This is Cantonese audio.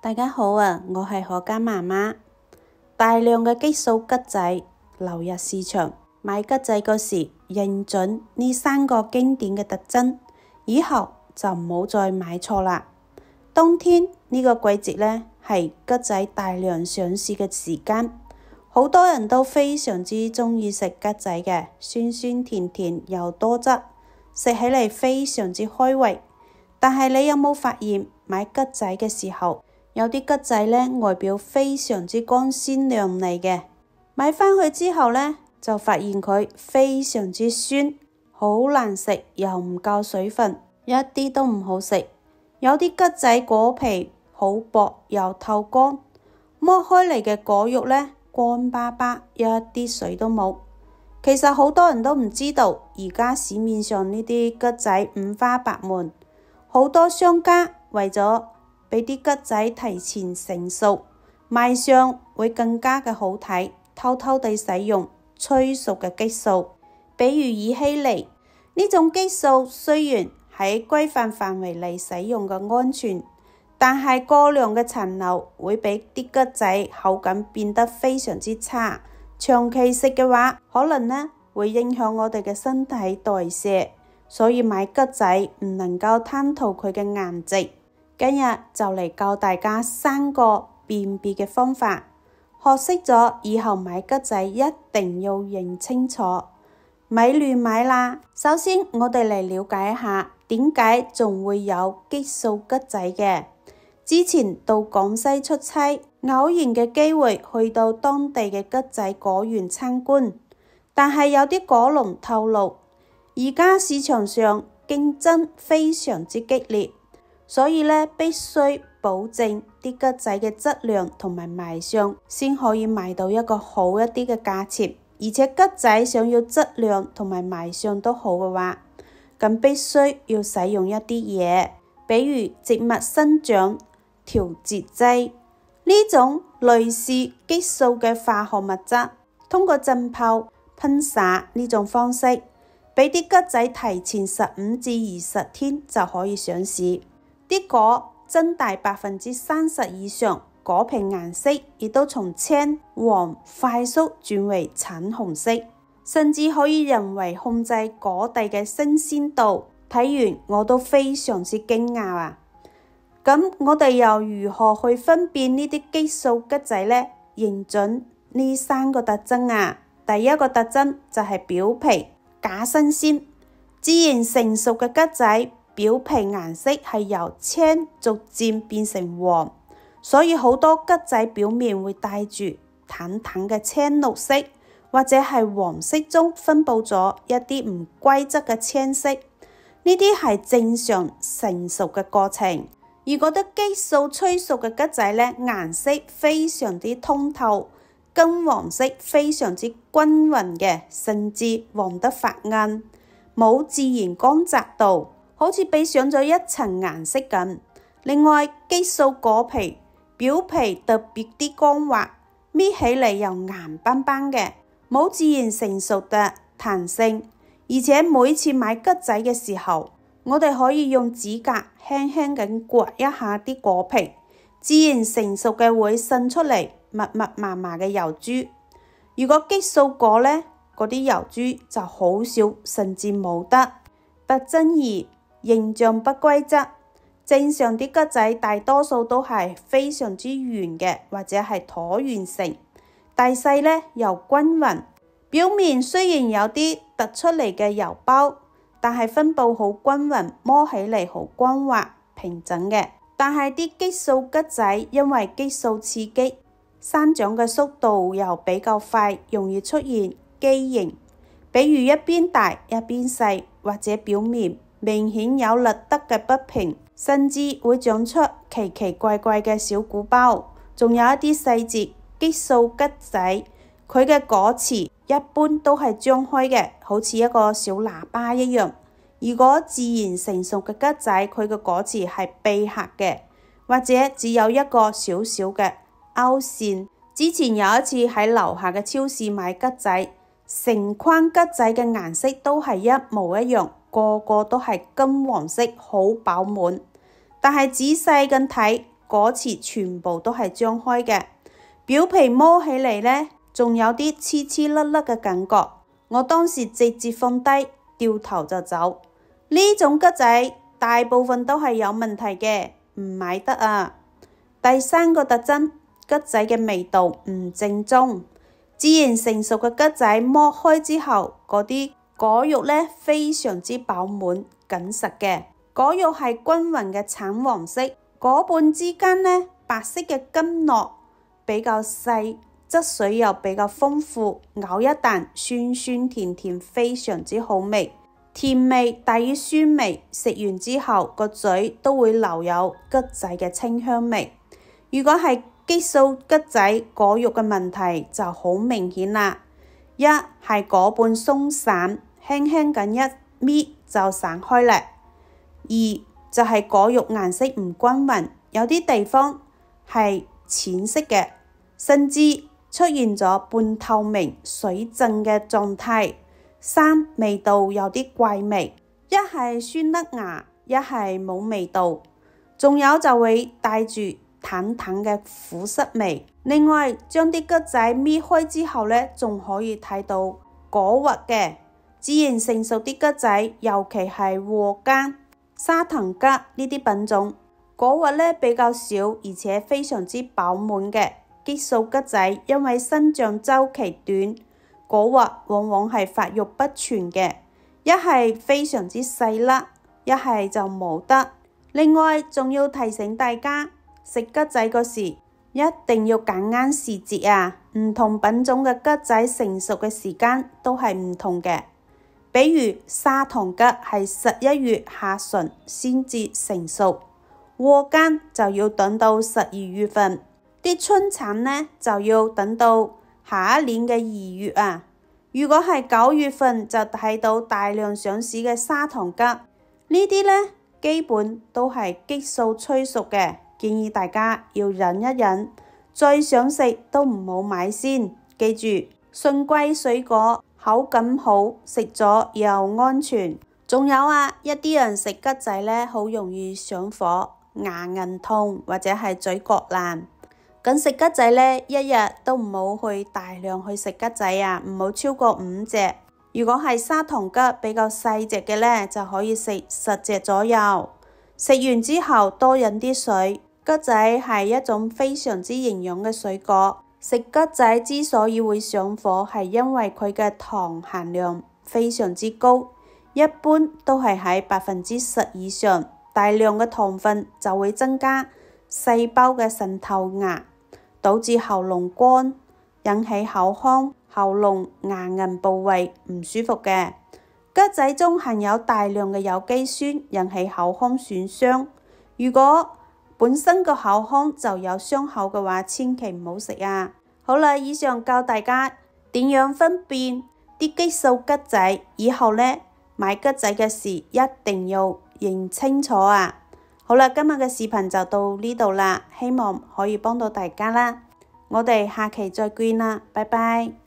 大家好啊，我係可嘉媽媽。大量嘅激素桔仔流入市場，買桔仔嗰時認準呢3個經典嘅特徵，以後就唔好再買錯啦。冬天呢個季節呢，係桔仔大量上市嘅時間，好多人都非常之鍾意食桔仔嘅，酸酸甜甜又多汁，食起嚟非常之開胃。但係你有冇發現買桔仔嘅時候，有啲桔仔呢，外表非常之光鮮亮麗嘅，買返去之後呢，就發現佢非常之酸，好難食又唔夠水分，一啲都唔好食。有啲桔仔果皮好薄又透光，剝開嚟嘅果肉呢，乾巴巴，一啲水都冇。其實好多人都唔知道，而家市面上呢啲桔仔五花八門，好多商家為咗俾啲桔仔提前成熟，賣相會更加嘅好睇，偷偷地使用催熟嘅激素，比如以希利呢種激素，雖然喺規範範圍內使用嘅安全，但係過量嘅殘留會俾啲桔仔口感變得非常之差，長期食嘅話，可能呢會影響我哋嘅身體代謝，所以買桔仔唔能夠貪圖佢嘅顏值。今日就嚟教大家3個辨別嘅方法，學識咗以後買桔仔一定要認清楚，咪亂買啦。首先我哋嚟了解一下點解仲會有激素桔仔嘅。之前到廣西出差，偶然嘅機會去到當地嘅桔仔果園參觀，但係有啲果農透露，而家市場上競爭非常之激烈，所以呢，必須保證啲桔仔嘅質量同埋賣相，先可以賣到一個好一啲嘅價錢。而且桔仔想要質量同埋賣相都好嘅話，咁必須要使用一啲嘢，比如植物生長調節劑呢種類似激素嘅化學物質，通過浸泡、噴灑呢種方式，俾啲桔仔提前15至20天就可以上市。啲果增大30%以上，果皮顏色亦都從青黃快速轉為橙紅色，甚至可以人為控制果蒂嘅新鮮度。睇完我都非常之驚訝啊！咁我哋又如何去分辨呢啲激素桔仔呢？認準呢3個特徵啊！第一個特徵就係表皮假新鮮，自然成熟嘅桔仔表皮顏色係由青逐漸變成黃，所以好多桔仔表面會帶住淡淡嘅青綠色，或者係黃色中分布咗一啲唔規則嘅青色，呢啲係正常成熟嘅過程。而嗰啲激素催熟嘅桔仔呢，顏色非常之通透，金黃色非常之均勻嘅，甚至黃得發硬，冇自然光澤度，好似比上咗一層顏色咁。另外，激素果皮表皮特別啲光滑，搣起嚟又硬邦邦嘅，冇自然成熟嘅彈性。而且每次買桔仔嘅時候，我哋可以用指甲輕輕咁刮一下啲果皮，自然成熟嘅會滲出嚟密密麻麻嘅油珠。如果激素果呢，嗰啲油珠就好少，甚至冇得。特徵2，形狀不規則。正常啲桔仔大多數都係非常之圓嘅，或者係橢圓形，大細呢又均勻，表面雖然有啲突出嚟嘅油包，但係分布好均勻，摸起嚟好光滑平整嘅。但係啲激素桔仔因為激素刺激，生長嘅速度又比較快，容易出現畸形，比如一邊大一邊細，或者表面明顯有凹凸嘅不平，甚至會長出奇奇怪怪嘅小鼓包。仲有一啲細節，激素桔仔佢嘅果詞一般都係張開嘅，好似一個小喇叭一樣。如果自然成熟嘅桔仔，佢嘅果詞係閉合嘅，或者只有一個小小嘅勾線。之前有一次喺樓下嘅超市買桔仔，成筐桔仔嘅顏色都係一模一樣，個個都係金黃色，好飽滿。但係仔細咁睇，果刺全部都係張開嘅，表皮摸起嚟呢，仲有啲黐黐甩甩嘅感覺。我當時直接放低，掉頭就走。呢種桔仔大部分都係有問題嘅，唔買得啊。第三個特徵，桔仔嘅味道唔正宗。自然成熟嘅桔仔剝開之後，嗰啲果肉呢非常之飽滿緊實嘅，果肉係均勻嘅橙黃色，果瓣之間呢白色嘅筋絡比較細，汁水又比較豐富，咬一啖酸酸甜甜，非常之好味，甜味大於酸味，食完之後個嘴都會留有桔仔嘅清香味。如果係激素桔仔果肉嘅問題就好明顯啦，一係果瓣鬆散，輕輕咁一搣就散開啦；二就係果肉顏色唔均勻，有啲地方係淺色嘅，甚至出現咗半透明水浸嘅狀態；三味道有啲怪味，一係酸甩牙，一係冇味道，仲有就會帶住淡淡嘅苦澀味。另外，將啲桔仔搣開之後呢，仲可以睇到果核嘅。自然成熟啲桔仔，尤其係禾柑、砂糖桔呢啲品種，果核呢比較少，而且非常之飽滿嘅。激素桔仔因為生長週期短，果核往往係發育不全嘅，一係非常之細粒，一係就冇得。另外，仲要提醒大家，食桔仔嗰時一定要揀啱時節啊！唔同品種嘅桔仔成熟嘅時間都係唔同嘅。比如砂糖桔係11月下旬先至成熟，禾柑就要等到12月份，啲春橙呢就要等到下一年嘅2月啊。如果係9月份就睇到大量上市嘅砂糖桔，呢啲呢基本都係激素催熟嘅。建議大家要忍一忍，再想食都唔好買先。記住，順季水果口感好，食咗又安全。仲有啊，一啲人食桔仔呢，好容易上火、牙齦痛或者係嘴角爛。咁食桔仔呢，一日都唔好去大量去食桔仔啊，唔好超過5隻。如果係砂糖桔比較細隻嘅呢，就可以食10隻左右。食完之後多飲啲水。桔仔係一種非常之營養嘅水果，食桔仔之所以會上火，係因為佢嘅糖含量非常之高，一般都係喺10%以上。大量嘅糖分就會增加細胞嘅滲透壓，導致喉嚨乾，引起口腔、喉嚨、牙齦部位唔舒服嘅。桔仔中含有大量嘅有機酸，引起口腔損傷。如果本身個口腔就有傷口嘅話，千祈唔好食啊！好啦，以上教大家點樣分辨啲激素桔仔，以後呢買桔仔嘅時一定要認清楚啊！好啦，今日嘅視頻就到呢度啦，希望可以幫到大家啦，我哋下期再見啦，拜拜。